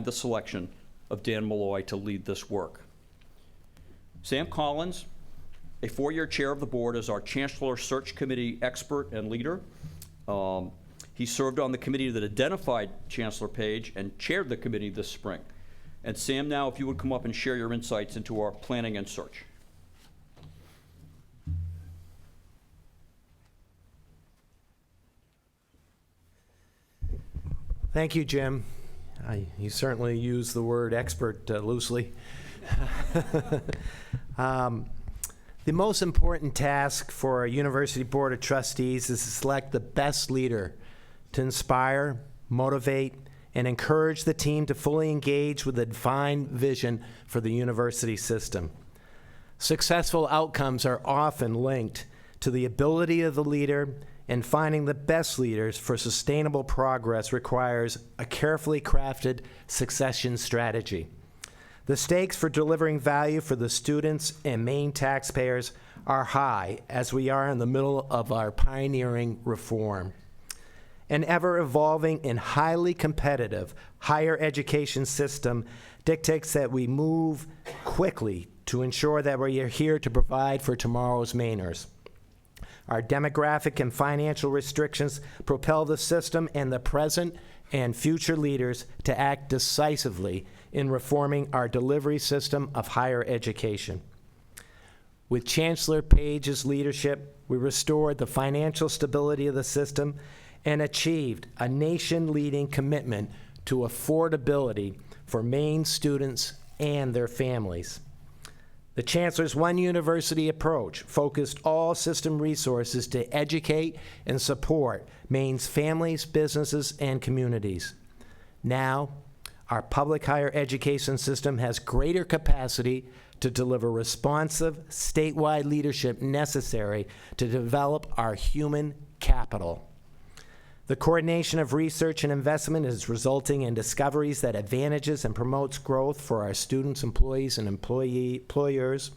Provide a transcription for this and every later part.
the selection of Dan Malloy to lead this work. Sam Collins, a 4-year chair of the board, is our Chancellor Search Committee expert and leader. He served on the committee that identified Chancellor Page and chaired the committee this spring. And Sam, now if you would come up and share your insights into our planning and search. Thank you, Jim. You certainly use the word expert loosely. The most important task for a university board of trustees is to select the best leader to inspire, motivate, and encourage the team to fully engage with the defined vision for the university system. Successful outcomes are often linked to the ability of the leader, and finding the best leaders for sustainable progress requires a carefully crafted succession strategy. The stakes for delivering value for the students and Maine taxpayers are high as we are in the middle of our pioneering reform. An ever-evolving and highly competitive higher education system dictates that we move quickly to ensure that we are here to provide for tomorrow's Mainers. Our demographic and financial restrictions propel the system and the present and future leaders to act decisively in reforming our delivery system of higher education. With Chancellor Page's leadership, we restored the financial stability of the system and achieved a nation-leading commitment to affordability for Maine students and their families. The Chancellor's One University approach focused all system resources to educate and support Maine's families, businesses, and communities. Now, our public higher education system has greater capacity to deliver responsive, statewide leadership necessary to develop our human capital. The coordination of research and investment is resulting in discoveries that advantages and promotes growth for our students, employees, and employers.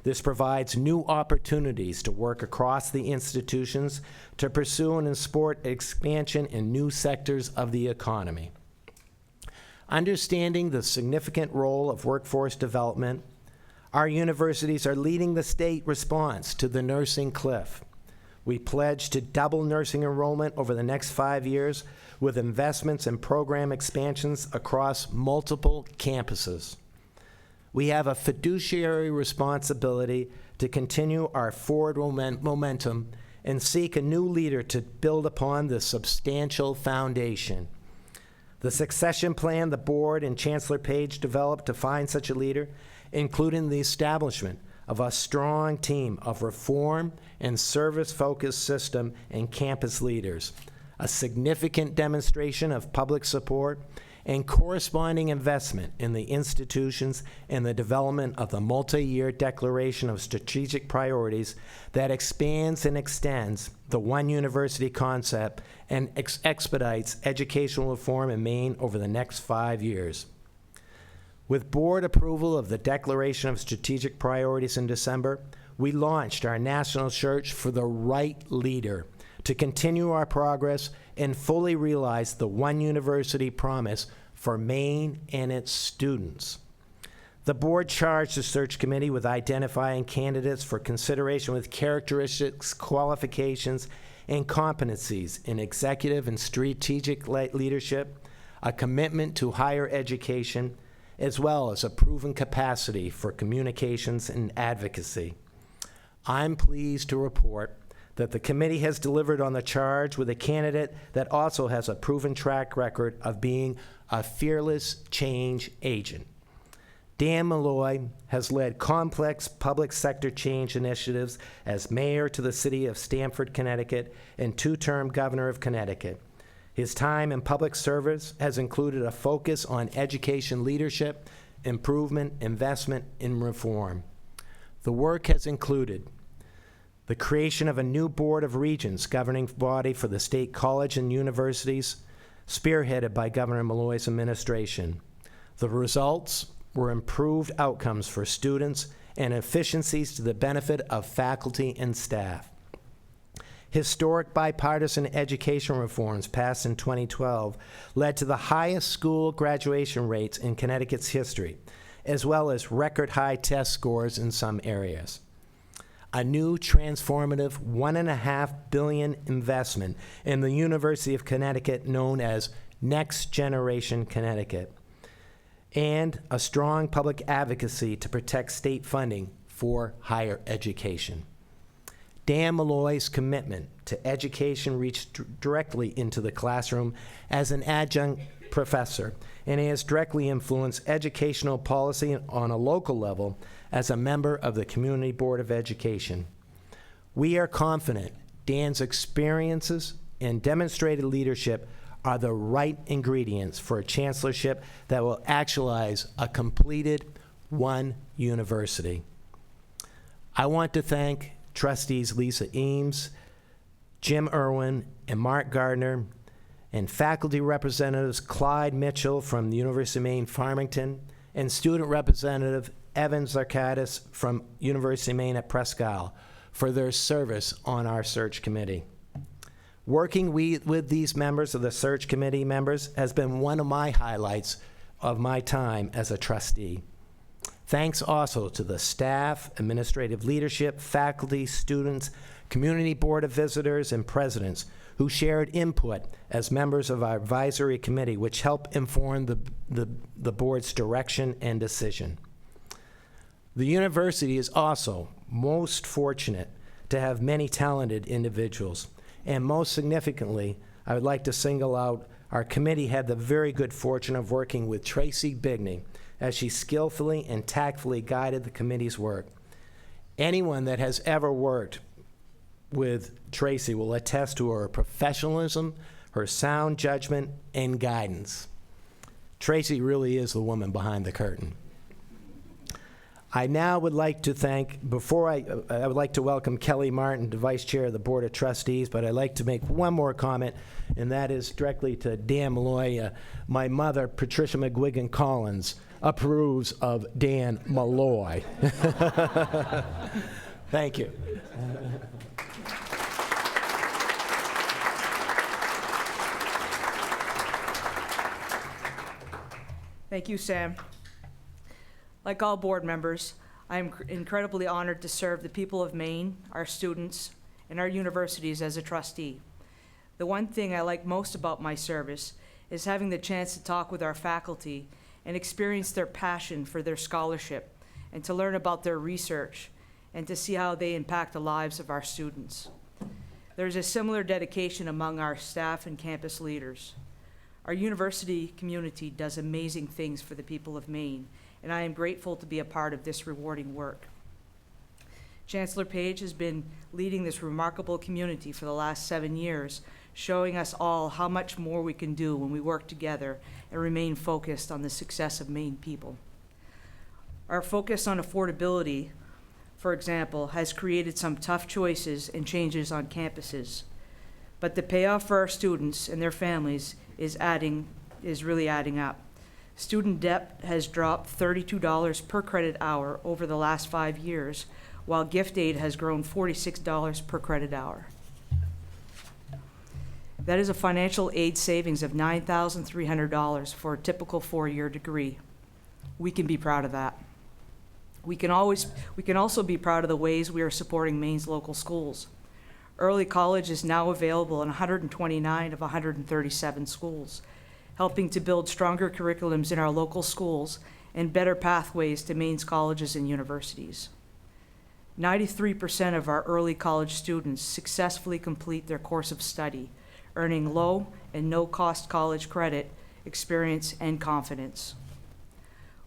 This provides new opportunities to work across the institutions to pursue and support expansion in new sectors of the economy. Understanding the significant role of workforce development, our universities are leading the state response to the nursing cliff. We pledge to double nursing enrollment over the next 5 years with investments and program expansions across multiple campuses. We have a fiduciary responsibility to continue our forward momentum and seek a new leader to build upon this substantial foundation. The succession plan the board and Chancellor Page developed to find such a leader, including the establishment of a strong team of reform and service-focused system and campus leaders, a significant demonstration of public support, and corresponding investment in the institutions and the development of the multi-year declaration of strategic priorities that expands and extends the one university concept and expedites educational reform in Maine over the next 5 years. With board approval of the Declaration of Strategic Priorities in December, we launched our national search for the right leader to continue our progress and fully realize the One University promise for Maine and its students. The board charged the search committee with identifying candidates for consideration with characteristics, qualifications, and competencies in executive and strategic leadership, a commitment to higher education, as well as a proven capacity for communications and advocacy. I'm pleased to report that the committee has delivered on the charge with a candidate that also has a proven track record of being a fearless change agent. Dan Malloy has led complex public sector change initiatives as mayor to the city of Stamford, Connecticut, and 2-term governor of Connecticut. His time in public service has included a focus on education leadership, improvement, investment, and reform. The work has included the creation of a new Board of Regents governing body for the state college and universities, spearheaded by Governor Malloy's administration. The results were improved outcomes for students and efficiencies to the benefit of faculty and staff. Historic bipartisan education reforms passed in 2012 led to the highest school graduation rates in Connecticut's history, as well as record high test scores in some areas. A new transformative $1.5 billion investment in the University of Connecticut known as Next Generation Connecticut, and a strong public advocacy to protect state funding for higher education. Dan Malloy's commitment to education reached directly into the classroom as an adjunct professor, and he has directly influenced educational policy on a local level as a member of the Community Board of Education. We are confident Dan's experiences and demonstrated leadership are the right ingredients for a chancellorship that will actualize a completed one university. I want to thank trustees Lisa Eames, Jim Irwin, and Mark Gardner, and faculty representatives Clyde Mitchell from the University of Maine, Farmington, and student representative Evan Zarkatis from University of Maine at Presque Isle for their service on our search committee. Working with these members of the search committee members has been one of my highlights of my time as a trustee. Thanks also to the staff, administrative leadership, faculty, students, community board of visitors, and presidents who shared input as members of our advisory committee, which helped inform the board's direction and decision. The university is also most fortunate to have many talented individuals, and most significantly, I would like to single out our committee had the very good fortune of working with Tracy Bigney as she skillfully and tactfully guided the committee's work. Anyone that has ever worked with Tracy will attest to her professionalism, her sound judgment, and guidance. Tracy really is the woman behind the curtain. I now would like to thank, I would like to welcome Kelly Martin, the Vice Chair of the Board of Trustees, but I'd like to make one more comment, and that is directly to Dan Malloy. My mother, Patricia McGuigan Collins, approves of Dan Malloy. Thank you. Thank you, Sam. Like all board members, I am incredibly honored to serve the people of Maine, our students, and our universities as a trustee. The one thing I like most about my service is having the chance to talk with our faculty and experience their passion for their scholarship, and to learn about their research, and to see how they impact the lives of our students. There's a similar dedication among our staff and campus leaders. Our university community does amazing things for the people of Maine, and I am grateful to be a part of this rewarding work. Chancellor Page has been leading this remarkable community for the last 7 years, showing us all how much more we can do when we work together and remain focused on the success of Maine people. Our focus on affordability, for example, has created some tough choices and changes on campuses, but the payoff for our students and their families is really adding up. Student debt has dropped $32 per credit hour over the last 5 years, while gift aid has grown $46 per credit hour. That is a financial aid savings of $9,300 for a typical 4-year degree. We can be proud of that. We can also be proud of the ways we are supporting Maine's local schools. Early college is now available in 129 of 137 schools, helping to build stronger curriculums in our local schools and better pathways to Maine's colleges and universities. 93% of our early college students successfully complete their course of study, earning low and no-cost college credit, experience, and confidence.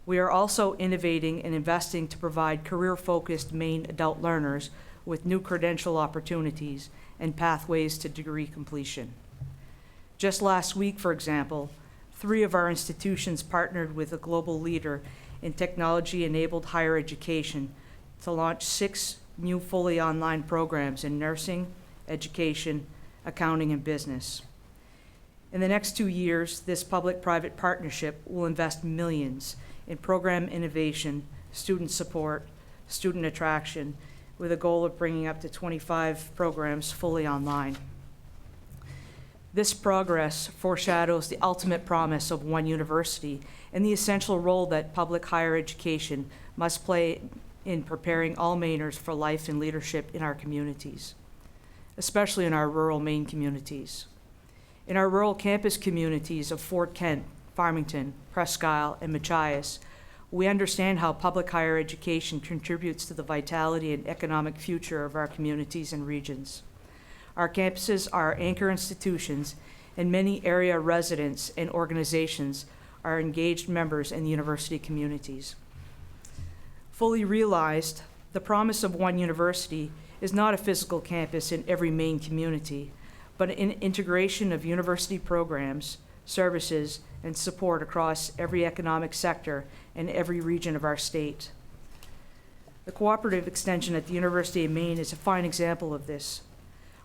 We are also innovating and investing to provide career-focused Maine adult learners with new credential opportunities and pathways to degree completion. Just last week, for example, 3 of our institutions partnered with a global leader in technology-enabled higher education to launch 6 new fully online programs in nursing, education, accounting, and business. In the next 2 years, this public-private partnership will invest millions in program innovation, student support, student attraction, with a goal of bringing up to 25 programs fully online. This progress foreshadows the ultimate promise of one university and the essential role that public higher education must play in preparing all Mainers for life and leadership in our communities, especially in our rural Maine communities. In our rural campus communities of Fort Kent, Farmington, Presque Isle, and Machias, we understand how public higher education contributes to the vitality and economic future of our communities and regions. Our campuses are anchor institutions, and many area residents and organizations are engaged members in the university communities. Fully realized, the promise of one university is not a physical campus in every Maine community, but an integration of university programs, services, and support across every economic sector and every region of our state. The cooperative extension at the University of Maine is a fine example of this.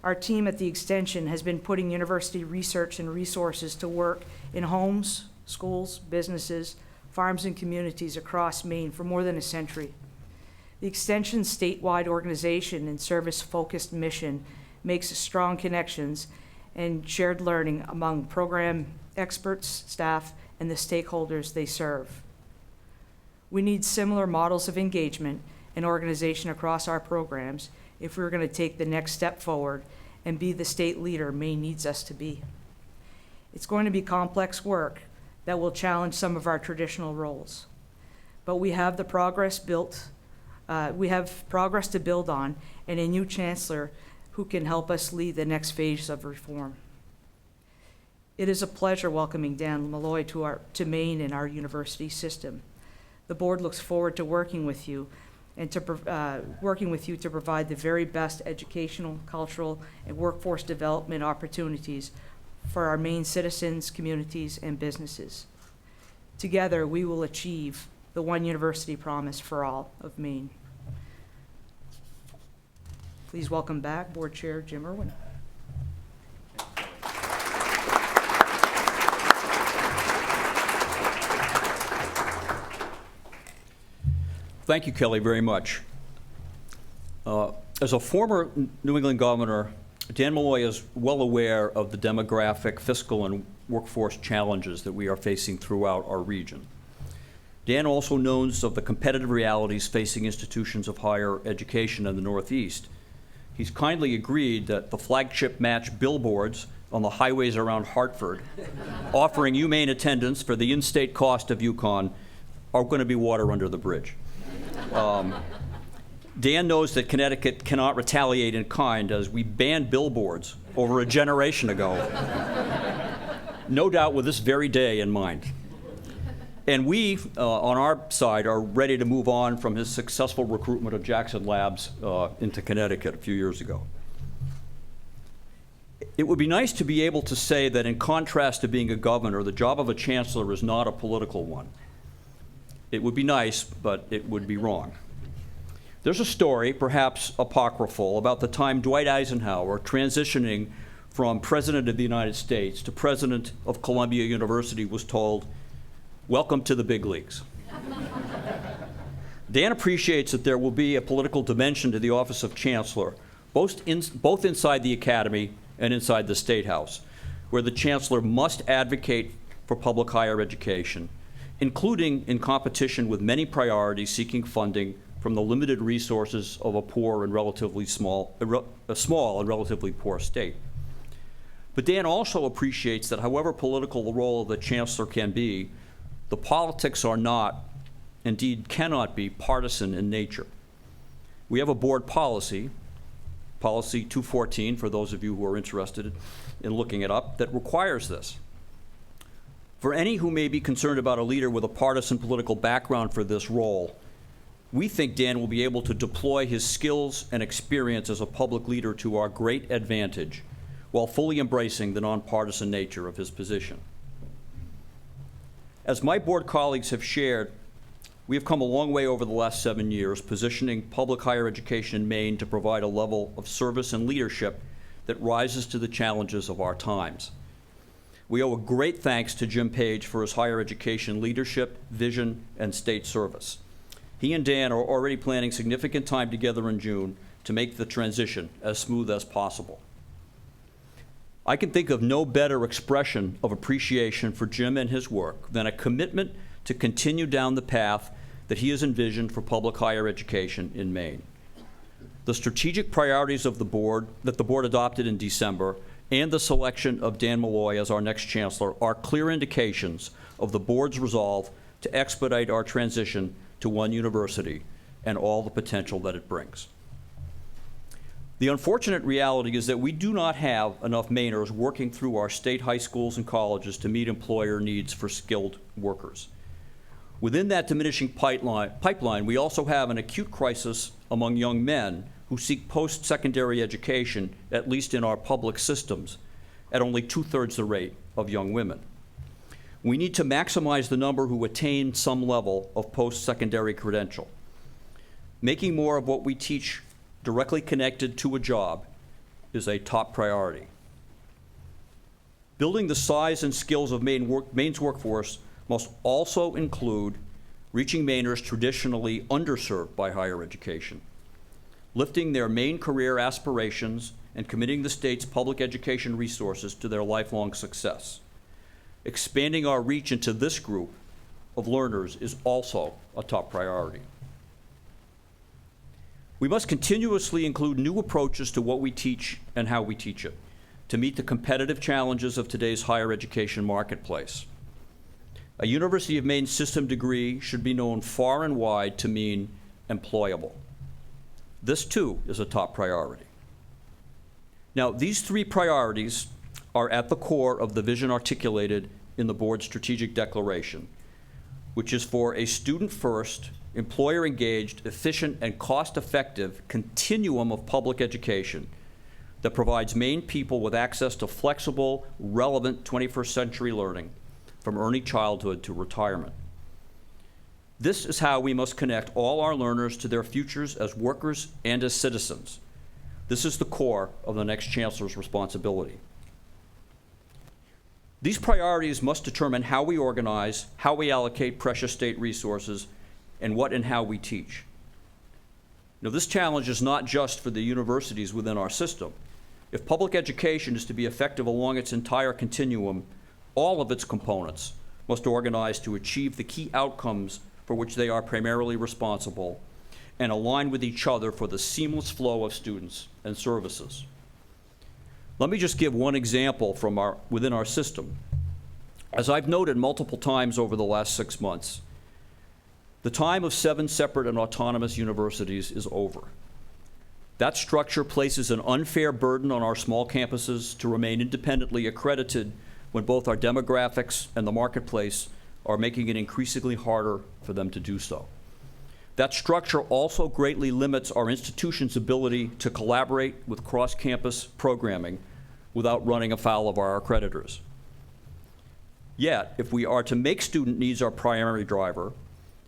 Our team at the extension has been putting university research and resources to work in homes, schools, businesses, farms, and communities across Maine for more than a century. The extension's statewide organization and service-focused mission makes strong connections and shared learning among program experts, staff, and the stakeholders they serve. We need similar models of engagement and organization across our programs if we're going to take the next step forward and be the state leader Maine needs us to be. It's going to be complex work that will challenge some of our traditional roles, but we have the progress built. We have progress to build on, and a new chancellor who can help us lead the next phase of reform. It is a pleasure welcoming Dan Malloy to Maine and our university system. The board looks forward to working with you and to provide the very best educational, cultural, and workforce development opportunities for our Maine citizens, communities, and businesses. Together, we will achieve the one university promise for all of Maine. Please welcome back Board Chair Jim Irwin. Thank you, Kelly, very much. As a former New England governor, Dan Malloy is well aware of the demographic, fiscal, and workforce challenges that we are facing throughout our region. Dan also knows of the competitive realities facing institutions of higher education in the Northeast. He's kindly agreed that the flagship match billboards on the highways around Hartford, offering UMaine attendance for the in-state cost of UConn, are going to be water under the bridge. Dan knows that Connecticut cannot retaliate in kind, as we banned billboards over a generation ago, no doubt with this very day in mind. And we, on our side, are ready to move on from his successful recruitment of Jackson Labs into Connecticut a few years ago. It would be nice to be able to say that, in contrast to being a governor, the job of a chancellor is not a political one. It would be nice, but it would be wrong. There's a story, perhaps apocryphal, about the time Dwight Eisenhower, transitioning from President of the United States to President of Columbia University, was told, "Welcome to the big leagues." Dan appreciates that there will be a political dimension to the office of chancellor, both inside the academy and inside the State House, where the chancellor must advocate for public higher education, including in competition with many priorities seeking funding from the limited resources of a poor and relatively small and relatively poor state. But Dan also appreciates that however political the role of the chancellor can be, the politics are not, indeed cannot be, partisan in nature. We have a board policy, Policy 214, for those of you who are interested in looking it up, that requires this. For any who may be concerned about a leader with a partisan political background for this role, we think Dan will be able to deploy his skills and experience as a public leader to our great advantage, while fully embracing the nonpartisan nature of his position. As my board colleagues have shared, we have come a long way over the last 7 years, positioning public higher education in Maine to provide a level of service and leadership that rises to the challenges of our times. We owe a great thanks to Jim Page for his higher education leadership, vision, and state service. He and Dan are already planning significant time together in June to make the transition as smooth as possible. I can think of no better expression of appreciation for Jim and his work than a commitment to continue down the path that he has envisioned for public higher education in Maine. The strategic priorities of the board that the board adopted in December and the selection of Dan Malloy as our next chancellor are clear indications of the board's resolve to expedite our transition to one university and all the potential that it brings. The unfortunate reality is that we do not have enough Mainers working through our state high schools and colleges to meet employer needs for skilled workers. Within that diminishing pipeline, we also have an acute crisis among young men who seek post-secondary education, at least in our public systems, at only 2/3 the rate of young women. We need to maximize the number who attain some level of post-secondary credential. Making more of what we teach directly connected to a job is a top priority. Building the size and skills of Maine's workforce must also include reaching Mainers traditionally underserved by higher education, lifting their Maine career aspirations, and committing the state's public education resources to their lifelong success. Expanding our reach into this group of learners is also a top priority. We must continuously include new approaches to what we teach and how we teach it to meet the competitive challenges of today's higher education marketplace. A University of Maine system degree should be known far and wide to mean employable. This, too, is a top priority. Now, these three priorities are at the core of the vision articulated in the board's strategic declaration, which is for a student-first, employer-engaged, efficient, and cost-effective continuum of public education that provides Maine people with access to flexible, relevant 21st century learning from early childhood to retirement. This is how we must connect all our learners to their futures as workers and as citizens. This is the core of the next chancellor's responsibility. These priorities must determine how we organize, how we allocate precious state resources, and what and how we teach. Now, this challenge is not just for the universities within our system. If public education is to be effective along its entire continuum, all of its components must organize to achieve the key outcomes for which they are primarily responsible and align with each other for the seamless flow of students and services. Let me just give one example from within our system. As I've noted multiple times over the last 6 months, the time of 7 separate and autonomous universities is over. That structure places an unfair burden on our small campuses to remain independently accredited when both our demographics and the marketplace are making it increasingly harder for them to do so. That structure also greatly limits our institution's ability to collaborate with cross-campus programming without running afoul of our accreditors. Yet, if we are to make student needs our primary driver,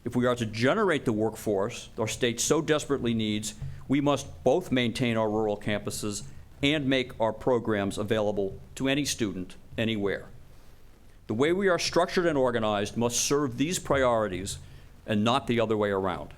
if we are to generate the workforce our state so desperately needs, we must both maintain our rural campuses and make our programs available to any student, anywhere. The way we are structured and organized must serve these priorities and not the other way around.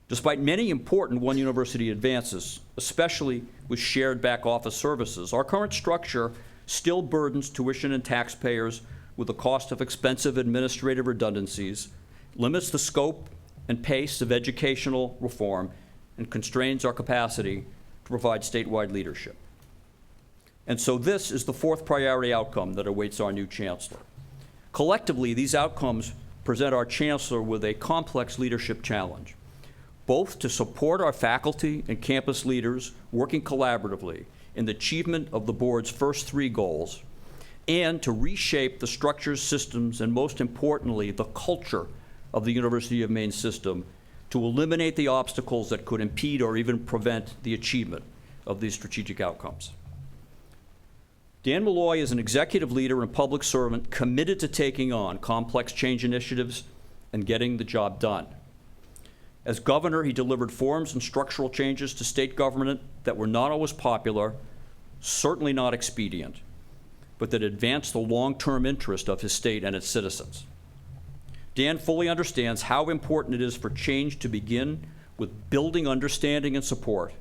Despite many important one university advances, especially with shared back office services, our current structure still burdens tuition and taxpayers with the cost of expensive administrative redundancies, limits the scope and pace of educational reform, and constrains our capacity to provide statewide leadership. And so this is the fourth priority outcome that awaits our new chancellor. Collectively, these outcomes present our chancellor with a complex leadership challenge, both to support our faculty and campus leaders working collaboratively in the achievement of the board's first 3 goals, and to reshape the structures, systems, and most importantly, the culture of the University of Maine system to eliminate the obstacles that could impede or even prevent the achievement of these strategic outcomes. Dan Malloy is an executive leader and public servant committed to taking on complex change initiatives and getting the job done. As governor, he delivered forms and structural changes to state government that were not always popular, certainly not expedient, but that advanced the long-term interest of his state and its citizens. Dan fully understands how important it is for change to begin with building understanding and support,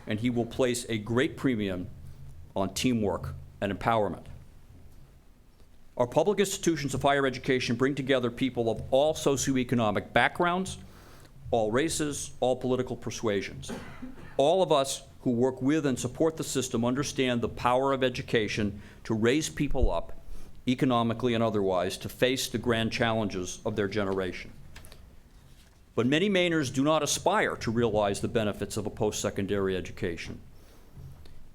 and he will place a great premium on teamwork and empowerment. Our public institutions of higher education bring together people of all socioeconomic backgrounds, all races, all political persuasions. All of us who work with and support the system understand the power of education to raise people up, economically and otherwise, to face the grand challenges of their generation. But many Mainers do not aspire to realize the benefits of a post-secondary education.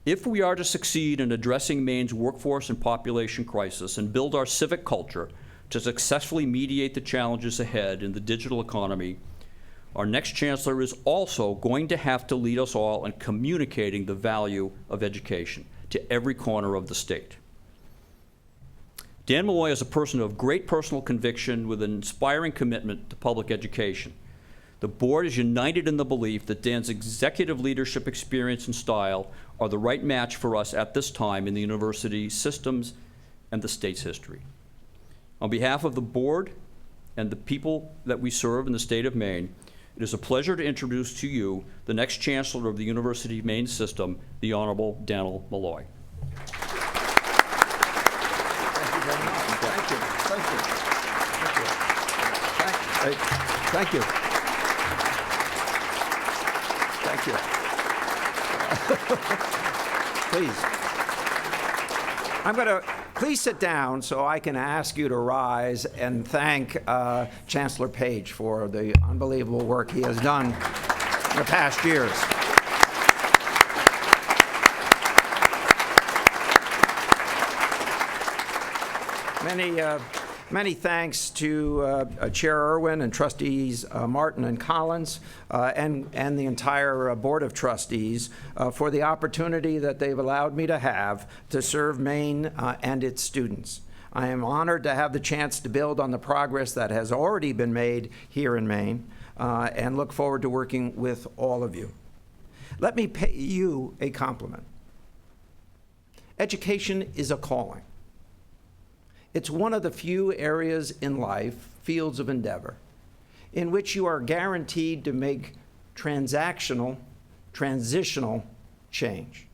If we are to succeed in addressing Maine's workforce and population crisis and build our civic culture to successfully mediate the challenges ahead in the digital economy, our next chancellor is also going to have to lead us all in communicating the value of education to every corner of the state. Dan Malloy is a person of great personal conviction with an inspiring commitment to public education. The board is united in the belief that Dan's executive leadership experience and style are the right match for us at this time in the university systems and the state's history. On behalf of the board and the people that we serve in the state of Maine, it is a pleasure to introduce to you the next chancellor of the University of Maine system, the Honorable Dannel Malloy. Thank you. Thank you. Please. Please sit down so I can ask you to rise and thank Chancellor Page for the unbelievable work he has done in the past years. Many thanks to Chair Irwin and Trustees Martin and Collins and the entire Board of Trustees for the opportunity that they've allowed me to have to serve Maine and its students. I am honored to have the chance to build on the progress that has already been made here in Maine and look forward to working with all of you. Let me pay you a compliment. Education is a calling. It's one of the few areas in life, fields of endeavor, in which you are guaranteed to make transitional change.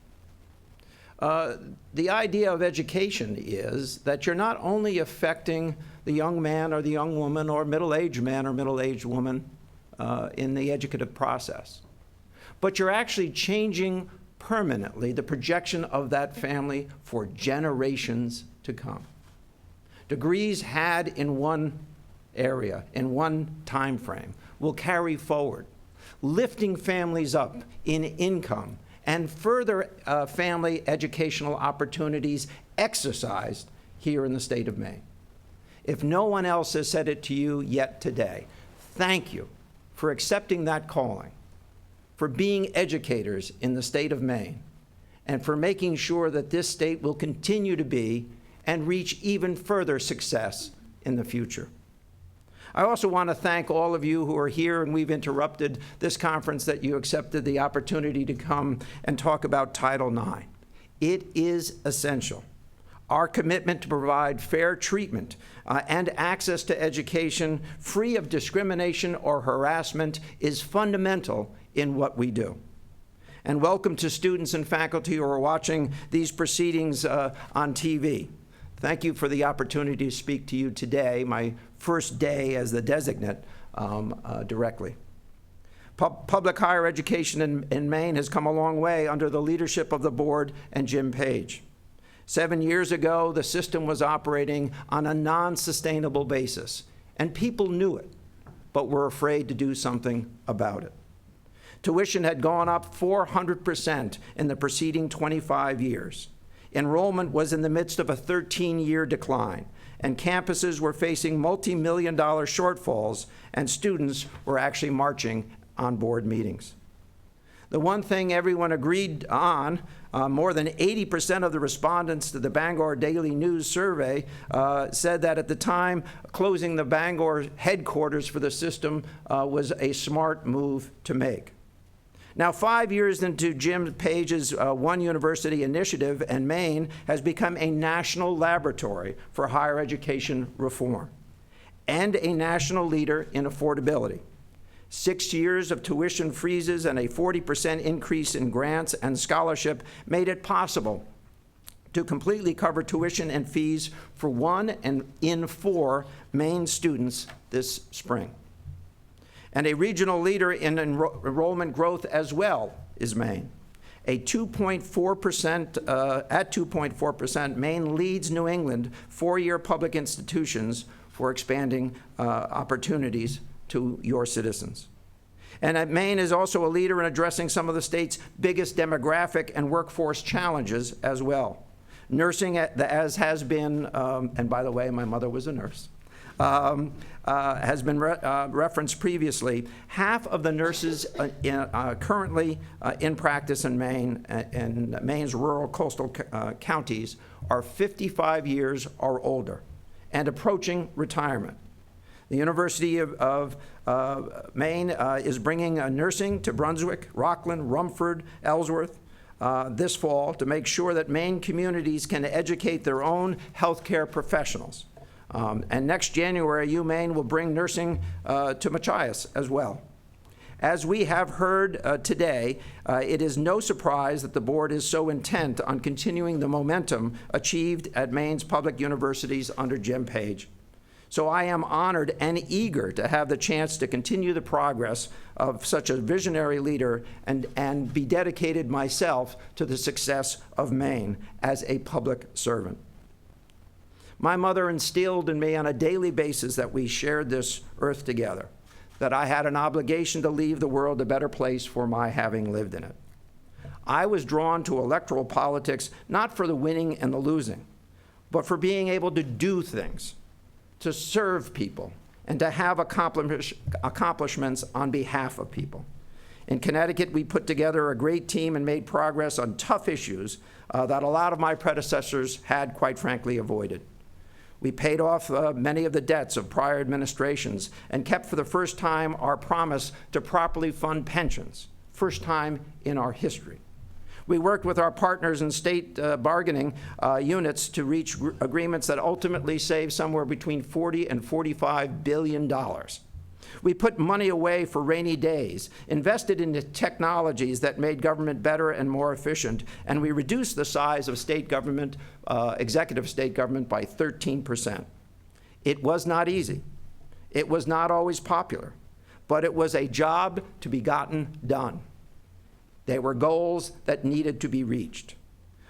The idea of education is that you're not only affecting the young man or the young woman or middle-aged man or middle-aged woman in the educative process, but you're actually changing permanently the projection of that family for generations to come. Degrees had in one area, in one time frame, will carry forward, lifting families up in income and further family educational opportunities exercised here in the state of Maine. If no one else has said it to you yet today, thank you for accepting that calling, for being educators in the state of Maine, and for making sure that this state will continue to be and reach even further success in the future. I also want to thank all of you who are here, and we've interrupted this conference, that you accepted the opportunity to come and talk about Title IX. It is essential. Our commitment to provide fair treatment and access to education free of discrimination or harassment is fundamental in what we do. And welcome to students and faculty who are watching these proceedings on TV. Thank you for the opportunity to speak to you today, my first day as the designate directly. Public higher education in Maine has come a long way under the leadership of the board and Jim Page. 7 years ago, the system was operating on a non-sustainable basis, and people knew it, but were afraid to do something about it. Tuition had gone up 400% in the preceding 25 years. Enrollment was in the midst of a 13-year decline, and campuses were facing multi-million-dollar shortfalls, and students were actually marching on board meetings. The one thing everyone agreed on, more than 80% of the respondents to the Bangor Daily News survey said that at the time, closing the Bangor headquarters for the system was a smart move to make. Now, 5 years into Jim Page's One University initiative, and Maine has become a national laboratory for higher education reform. and a national leader in affordability. 6 years of tuition freezes and a 40% increase in grants and scholarship made it possible to completely cover tuition and fees for 1 in 4 Maine students this spring. And a regional leader in enrollment growth as well is Maine. At 2.4%, Maine leads New England four-year public institutions for expanding opportunities to your citizens. And Maine is also a leader in addressing some of the state's biggest demographic and workforce challenges as well. Nursing, as has been, and by the way, my mother was a nurse, has been referenced previously. Half of the nurses currently in practice in Maine, and Maine's rural coastal counties, are 55 years or older and approaching retirement. The University of Maine is bringing nursing to Brunswick, Rockland, Rumford, Ellsworth this fall to make sure that Maine communities can educate their own healthcare professionals. And next January, UMaine will bring nursing to Machias as well. As we have heard today, it is no surprise that the board is so intent on continuing the momentum achieved at Maine's public universities under Jim Page. So I am honored and eager to have the chance to continue the progress of such a visionary leader and be dedicated myself to the success of Maine as a public servant. My mother instilled in me on a daily basis that we shared this earth together, that I had an obligation to leave the world a better place for my having lived in it. I was drawn to electoral politics not for the winning and the losing, but for being able to do things, to serve people, and to have accomplishments on behalf of people. In Connecticut, we put together a great team and made progress on tough issues that a lot of my predecessors had, quite frankly, avoided. We paid off many of the debts of prior administrations and kept for the first time our promise to properly fund pensions, first time in our history. We worked with our partners in state bargaining units to reach agreements that ultimately saved somewhere between $40 and $45 billion. We put money away for rainy days, invested in the technologies that made government better and more efficient, and we reduced the size of state government, executive state government, by 13%. It was not easy. It was not always popular, but it was a job to be gotten done. They were goals that needed to be reached.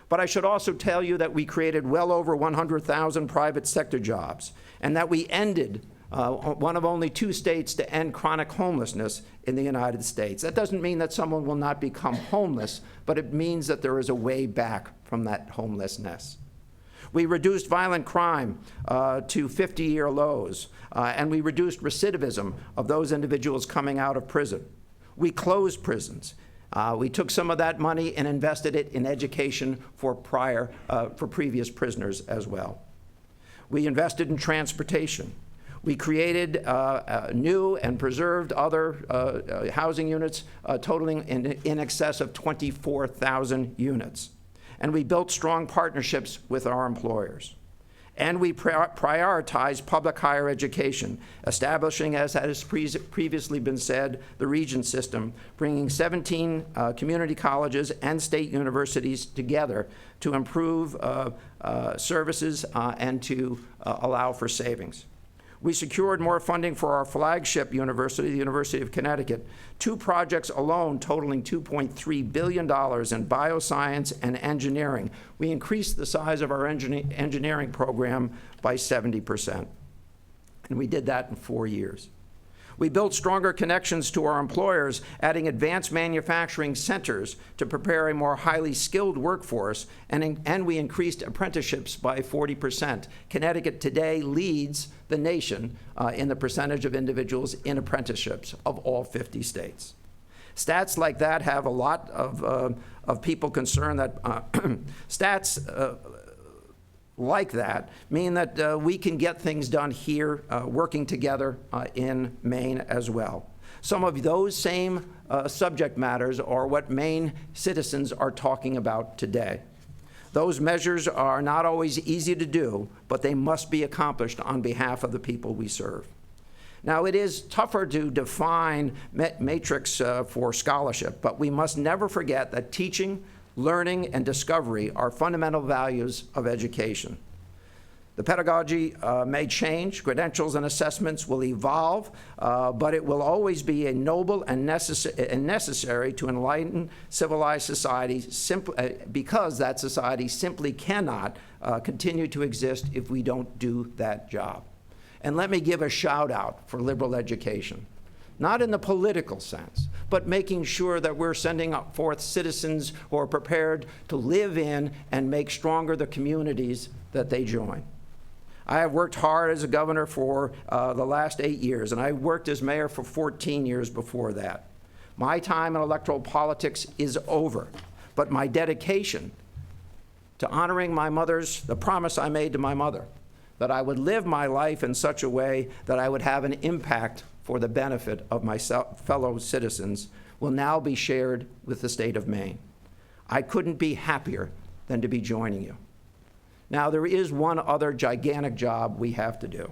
But I should also tell you that we created well over 100,000 private sector jobs, and that we ended one of only 2 states to end chronic homelessness in the United States. That doesn't mean that someone will not become homeless, but it means that there is a way back from that homelessness. We reduced violent crime to 50-year lows, and we reduced recidivism of those individuals coming out of prison. We closed prisons. We took some of that money and invested it in education for previous prisoners as well. We invested in transportation. We created new and preserved other housing units totaling in excess of 24,000 units. And we built strong partnerships with our employers. And we prioritized public higher education, establishing, as has previously been said, the Regent system, bringing 17 community colleges and state universities together to improve services and to allow for savings. We secured more funding for our flagship university, the University of Connecticut, 2 projects alone totaling $2.3 billion in bioscience and engineering. We increased the size of our engineering program by 70%. And we did that in 4 years. We built stronger connections to our employers, adding advanced manufacturing centers to prepare a more highly skilled workforce, and we increased apprenticeships by 40%. Connecticut today leads the nation in the percentage of individuals in apprenticeships of all 50 states. Stats like that have a lot of people concerned that stats like that mean that we can get things done here working together in Maine as well. Some of those same subject matters are what Maine citizens are talking about today. Those measures are not always easy to do, but they must be accomplished on behalf of the people we serve. Now, it is tougher to define matrix for scholarship, but we must never forget that teaching, learning, and discovery are fundamental values of education. The pedagogy may change, credentials and assessments will evolve, but it will always be a noble and necessary to enlighten civilized society because that society simply cannot continue to exist if we don't do that job. And let me give a shout out for liberal education. Not in the political sense, but making sure that we're sending forth citizens who are prepared to live in and make stronger the communities that they join. I have worked hard as a governor for the last 8 years, and I worked as mayor for 14 years before that. My time in electoral politics is over, but my dedication to honoring the promise I made to my mother, that I would live my life in such a way that I would have an impact for the benefit of my fellow citizens, will now be shared with the state of Maine. I couldn't be happier than to be joining you. Now, there is one other gigantic job we have to do.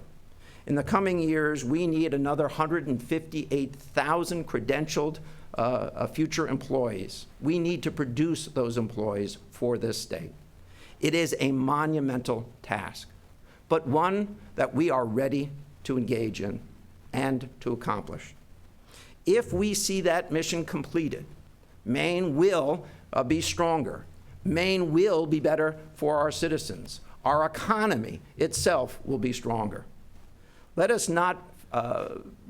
In the coming years, we need another 158,000 credentialed future employees. We need to produce those employees for this state. It is a monumental task, but one that we are ready to engage in and to accomplish. If we see that mission completed, Maine will be stronger. Maine will be better for our citizens. Our economy itself will be stronger. Let us not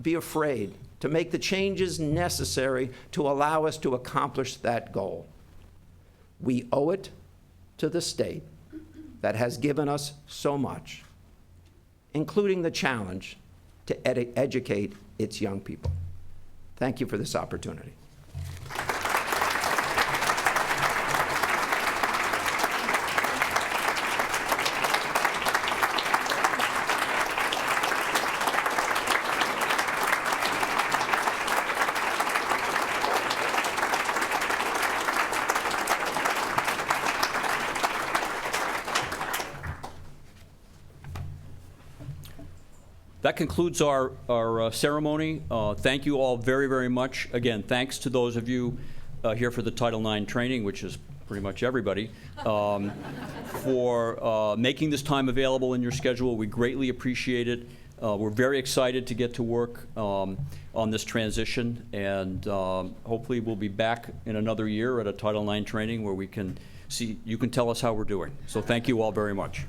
be afraid to make the changes necessary to allow us to accomplish that goal. We owe it to the state that has given us so much, including the challenge to educate its young people. Thank you for this opportunity. That concludes our ceremony. Thank you all very, very much. Again, thanks to those of you here for the Title IX training, which is pretty much everybody, for making this time available in your schedule. We greatly appreciate it. We're very excited to get to work on this transition, and hopefully we'll be back in another year at a Title IX training where we can see, you can tell us how we're doing. So thank you all very much.